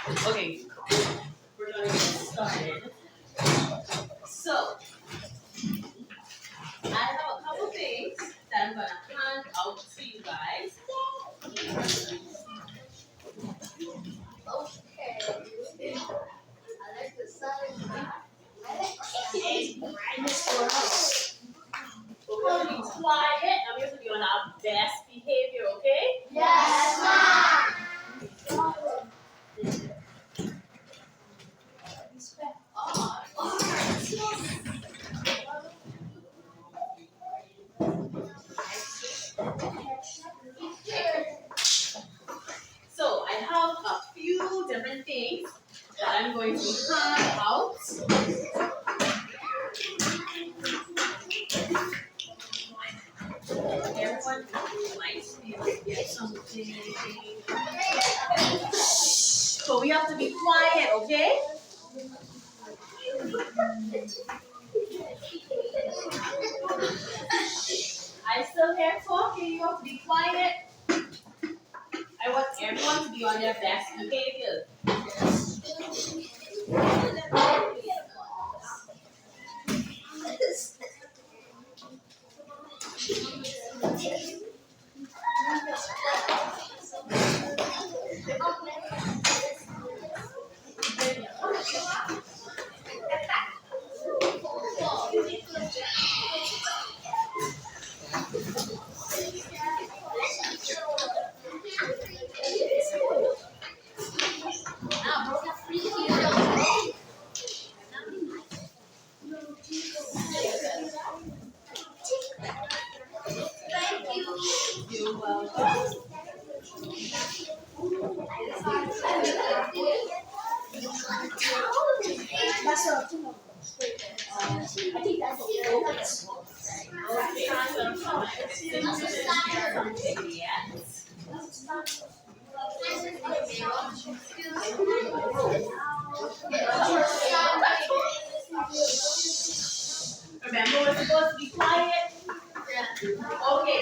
Okay, we're gonna get started. So, I have a couple things that I'm gonna hand out to you guys. Okay. I like the sun. We're gonna be quiet and we have to be on our best behavior, okay? Yes, ma'am. So, I have a few different things that I'm going to hand out. Everyone might be able to get something. So we have to be quiet, okay? I still hear talking, you have to be quiet. I want everyone to be on their best behavior. You're welcome. I think that's Remember, we're supposed to be quiet. Okay.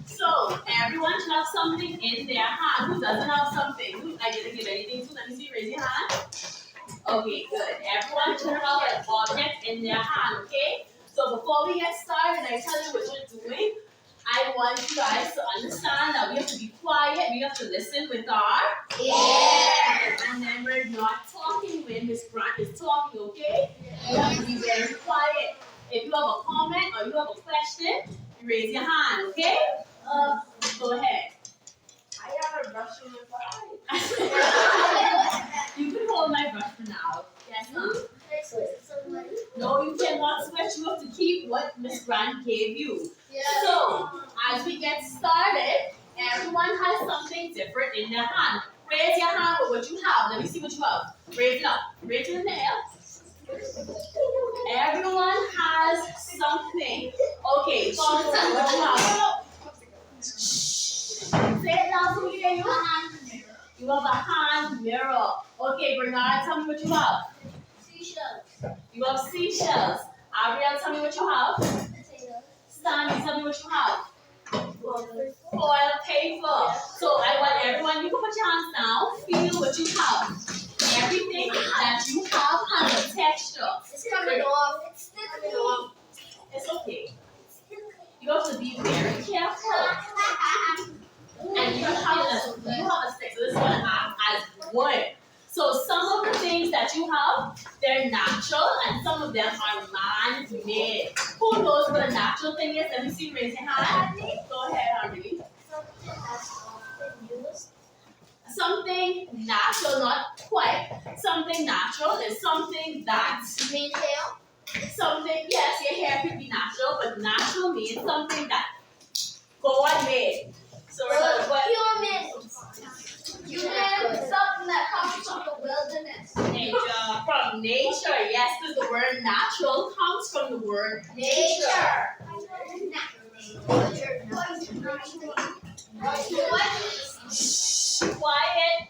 So everyone should have something in their hand. Who doesn't have something? I didn't give anything to. Let me see. Raise your hand. Okay, good. Everyone should have an object in their hand. Okay. So before we get started, I tell you what you're doing. I want you guys to understand that we have to be quiet. We have to listen with our ears. And then we're not talking when Miss Grant is talking, okay? You have to be very quiet. If you have a comment or you have a question, you raise your hand, okay? Go ahead. I have a brush in my eye. You can hold my brush for now. Yes, ma'am. No, you cannot switch. You have to keep what Miss Grant gave you. So, as we get started, everyone has something different in their hand. Raise your hand with what you have. Let me see what you have. Raise it up. Raise it in the air. Everyone has something. Okay, so what you have? Say it loud so we hear you. You have a hand mirror. Okay, Bernard, tell me what you have. Seashells. You have seashells. Ariel, tell me what you have. Stanley, tell me what you have. Oil paper. So I want everyone, you can put your hands down, feel what you have. Everything that you have has a texture. It's coming off. It's still coming off. It's okay. You have to be very careful. And you have a stick, so this is going to act as wood. So some of the things that you have, they're natural, and some of them are man-made. Who knows what a natural thing is? Let me see, raise your hand. Go ahead, Harmony. Something that's often used. Something natural, not quite. Something natural is something that. You mean hair? Something, yes, your hair could be natural, but natural means something that God made. So we're going to put Human, something that comes from the wilderness. nature, from nature, yes, because the word natural comes from the word nature. Shh, quiet.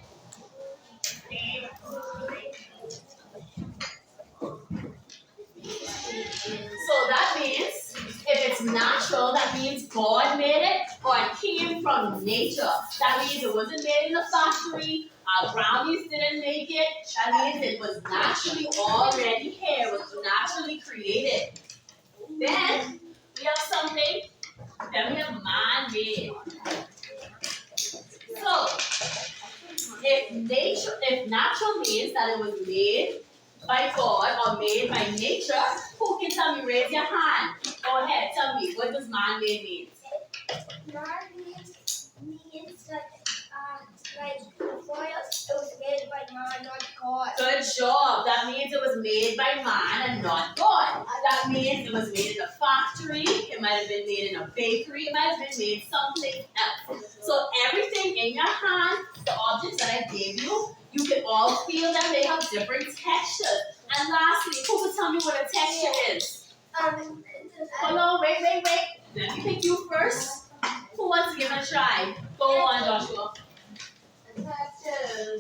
So that means, if it's natural, that means God made it or it came from nature. That means it wasn't made in a factory, Our brownies didn't make it. That means it was naturally already here. It was naturally created. Then we have something. Then we have man-made. So if natural means that it was made by God or made by nature, who can tell me? Raise your hand. Go ahead, tell me. What does man-made mean? Man-made means like before us, it was made by man, not God. Good job. That means it was made by man and not God. That means it was made in a factory. It might have been made in a bakery. It might have been made something else. So everything in your hand, the objects that I gave you, you can all feel that they have different textures. And lastly, who can tell me what a texture is? Hold on, wait. Let me pick you first. Who wants to give it a try? Go on, Joshua. The texture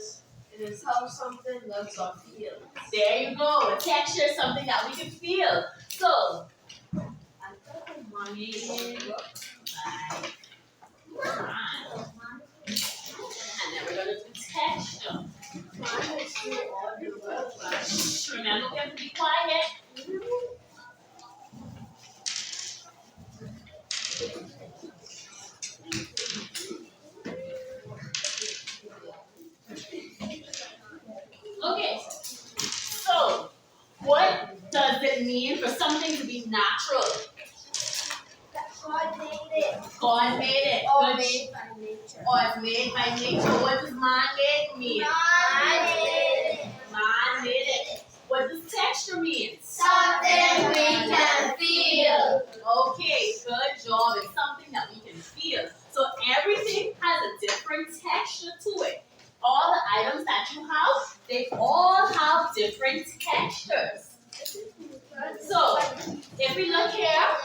is how something looks or feels. There you go. A texture is something that we can feel. So, I think mommy looks like mine. And then we're going to do texture. Remember, we have to be quiet. Okay. So, what does it mean for something to be natural? God made it. God made it. Or made by nature. Or it's made by nature. What does man-made mean? Man made it. Man made it. What does texture mean? Something we can feel. Okay, good job. It's something that we can feel. So everything has a different texture to it. All the items that you have, they all have different textures. So, if we look here,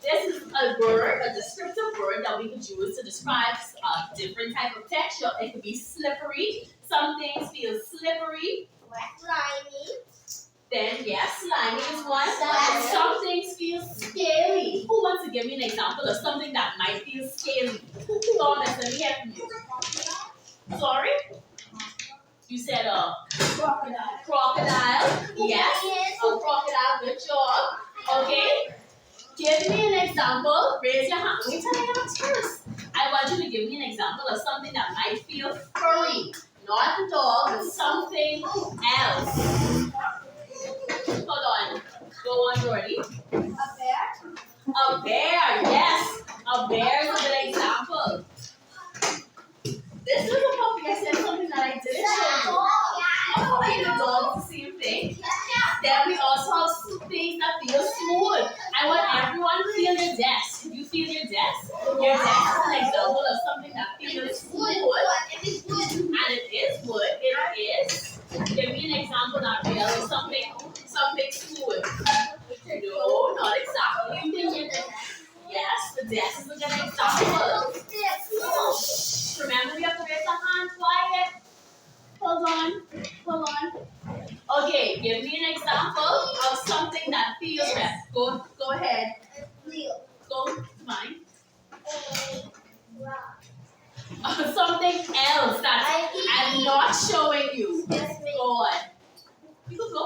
this is a word, a descriptive word that we could use to describe a different type of texture. It could be slippery. Some things feel slippery. Slimy. Then, yes, slimy is one. Some things feel scaly. Who wants to give me an example of something that might feel scaly? Thomas, let me hear from you. Sorry? You said Crocodile. crocodile. Yes, a crocodile. Good job. Okay. Give me an example. Raise your hand. Wait till I ask first. I want you to give me an example of something that might feel furry. Not a dog, but something else. Hold on. Go on, Jordy. A bear. A bear. Yes. A bear is a good example. This is a puppy. I said something that I didn't show you. A puppy and a dog is the same thing. Then we also have things that feel smooth. I want everyone to feel your desk. Can you feel your desk? Your desk is an example of something that feels smooth. And it is wood. It is. Give me an example that feels something smooth. No, not exactly. You can get it. Yes, the desk is a good example. Remember, we have to raise our hand quiet. Hold on. Okay, give me an example of something that feels red. Go ahead. Go to mine. Something else that I'm not showing you. Go on. You can go.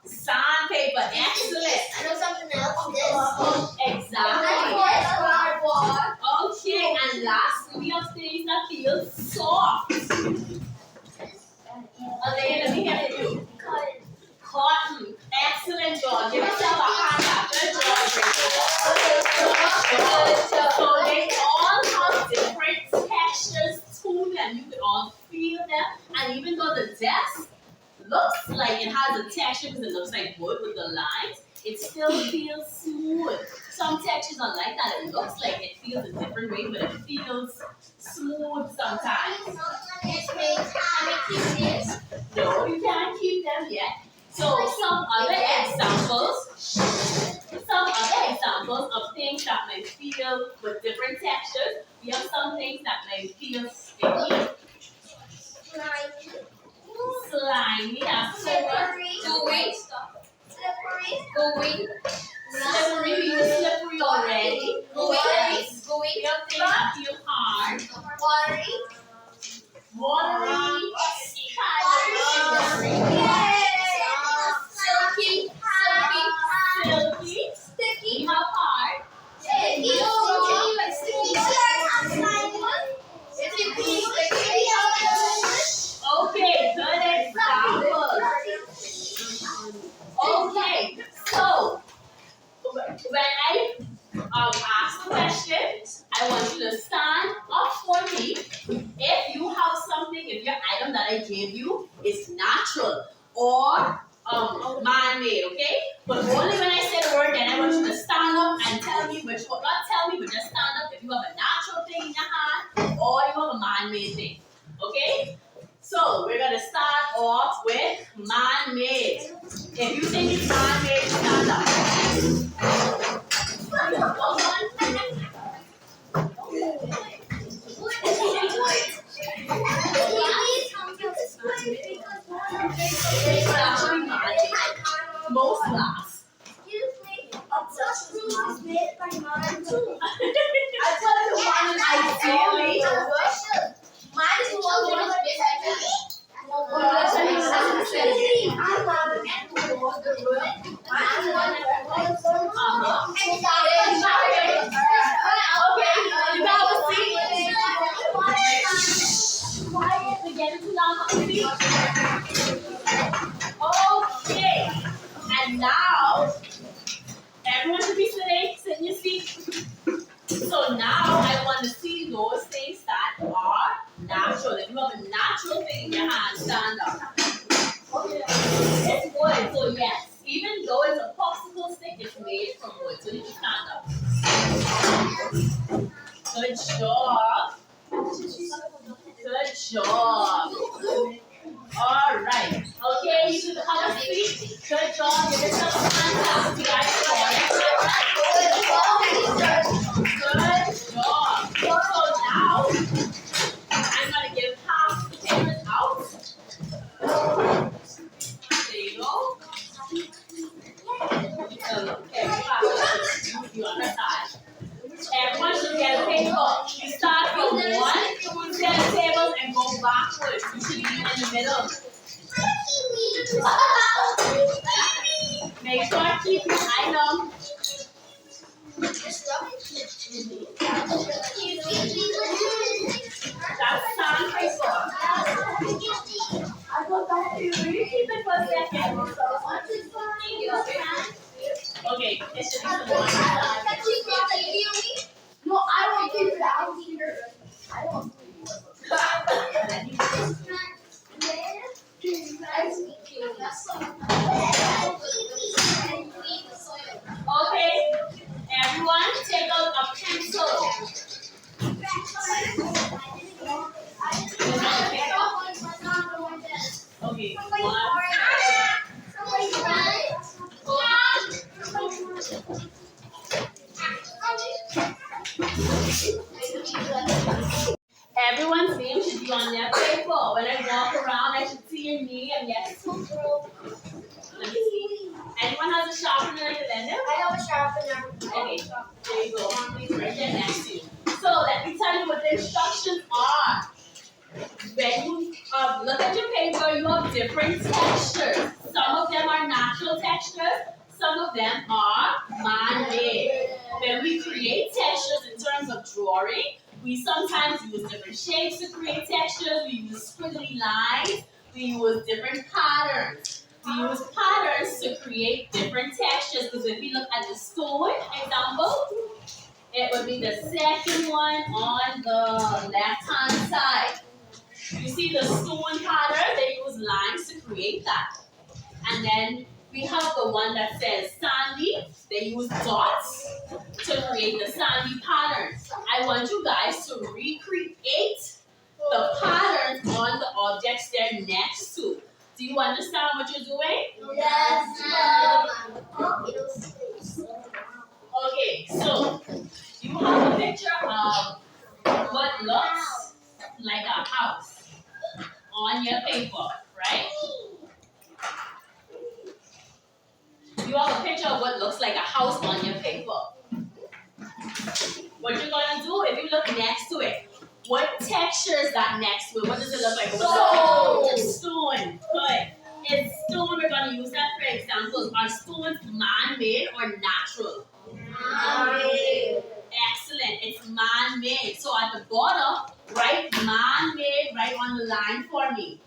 Sandpaper. Excellent. I know something else. Exactly. Okay, and lastly, we have things that feel soft. Okay, let me get to you. Cotton. Excellent job. Give yourself a hand clap. Good job. So they all have different textures to them. You can all feel them. And even though the desk looks like it has a texture because it looks like wood with the lines, it still feels smooth. Some textures are like that. It looks like it feels a different way, but it feels smooth sometimes. No, you can't keep them yet. So some other examples of things that may feel with different textures. We have some things that may feel sticky. Slimy, that's slippery, we use slippery already. We have things that feel hard. Watery. that I gave you is natural or man-made, okay? But only when I say the word, then I want you to stand up and tell me which one. Not tell me, but just stand up if you have a natural thing in your hand or you have a man-made thing, okay? So we're gonna start off with man-made. If you think it's man-made, stand up. It's actually man-made. Most glass. Excuse me, a touch roof is made by mine too. I thought the one ideally. Mine is one Okay, and now everyone should be sitting, sit in your seat. So now I want to see those things that are natural. If you have a natural thing in your hand, stand up. It's wood, so yes, even though it's a popsicle stick, it's made from wood. So you can stand up. Good job. Good job. All right. Okay, you should have a seat. Good job. Give yourself a hand. Good job. So now I'm gonna give half the papers out. There you go. Okay, you on the side. Everyone should get a paper. You start from one, 10 tables, and go backwards. You should be in the middle. Make sure to keep your eye on. That's sandpaper. Will you keep it for a second? Okay, it should be the one. No, I won't keep it. I will keep it. I won't. Okay, everyone take out a pencil. Okay, everyone's name should be on their paper. When I walk around, I should see your name. Yes. Let me see. Anyone has a sharpener and a blender? I have a sharpener. Okay, there you go. Please right there next to you. So let me tell you what the instructions are. When you look at your paper, you have different textures. Some of them are natural textures. Some of them are man-made. When we create textures in terms of drawing, we sometimes use different shapes to create textures. We use squiggly lines. We use different patterns. We use patterns to create different textures. Because if we look at the stone example, it would be the second one on the left-hand side. You see the stone pattern, they use lines to create that. And then we have the one that says sandy. They use dots to create the sandy pattern. I want you guys to recreate the patterns on the objects they're next to. Do you understand what you're doing? Yes, ma'am. Okay, so you have a picture of what looks like a house on your paper, right? You have a picture of what looks like a house on your paper. What you're gonna do, if you look next to it, what texture is that next to it? What does it look like? Stone. Stone. Good. Is stone, we're gonna use that for examples. Are stones man-made or natural? Man-made. Excellent. It's man-made. So at the bottom, write man-made right on the line for me.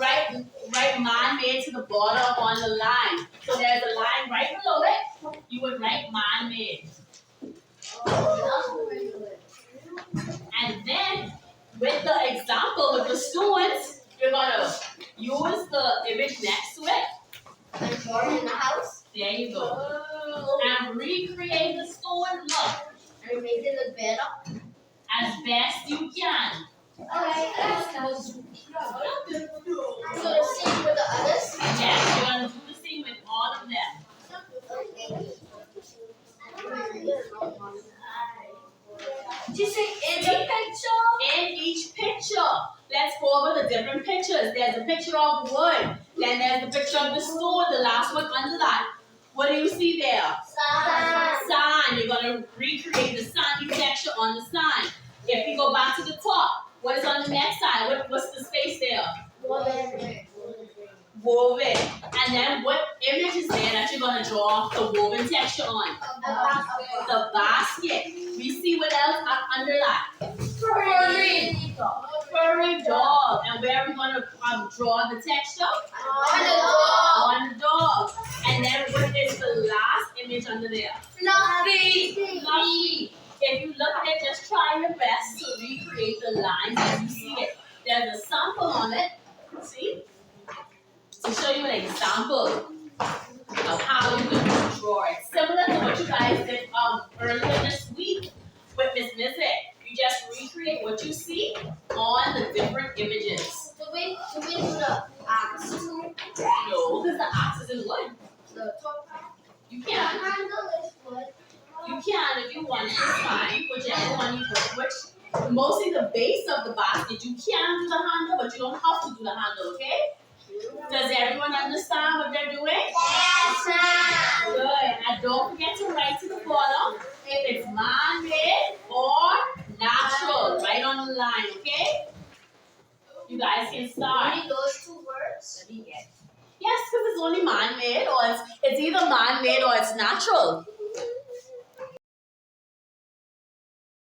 Write man-made to the bottom on the line. So there's a line right below it. You would write man-made. And then with the example, with the stones, you're gonna use the image next to it. And draw it in the house. There you go. And recreate the stone look And make it look better. as best you can. Okay, that's so the same with the others? Yes, you're gonna do the same with all of them. Did you say in the picture? In each picture, let's go over the different pictures. There's a picture of wood. Then there's the picture of the stone, the last one under that. What do you see there? Sun. Sun. You're going to recreate the sunny texture on the sun. If you go back to the top, what is on the next side? What's the space there? Woven. And then what image is there that you're going to draw the woven texture on? The basket. We see what else under that? Furry dog. And where are we going to draw the texture? On the dog. And then what is the last image under there? Fluffy. If you look at it, just try your best to recreate the lines as you see it. There's a sample on it. See? To show you an example of how you can draw it. Similar to what you guys did earlier this week with Mrs.Missick. You just recreate what you see on the different images. Do we do the axe? No, because the axe is in wood. The top part? You can. You can if you want. It's fine. Whichever one you put. Mostly the base of the basket. You can do the handle, but you don't have to do the handle, okay? Does everyone understand what they're doing? Yes, ma'am. Good. And don't forget to write to the bottom if it's man-made or natural. Right on the line, okay? You guys can start. Only those two words? Yes, because it's only man-made or it's either man-made or it's natural.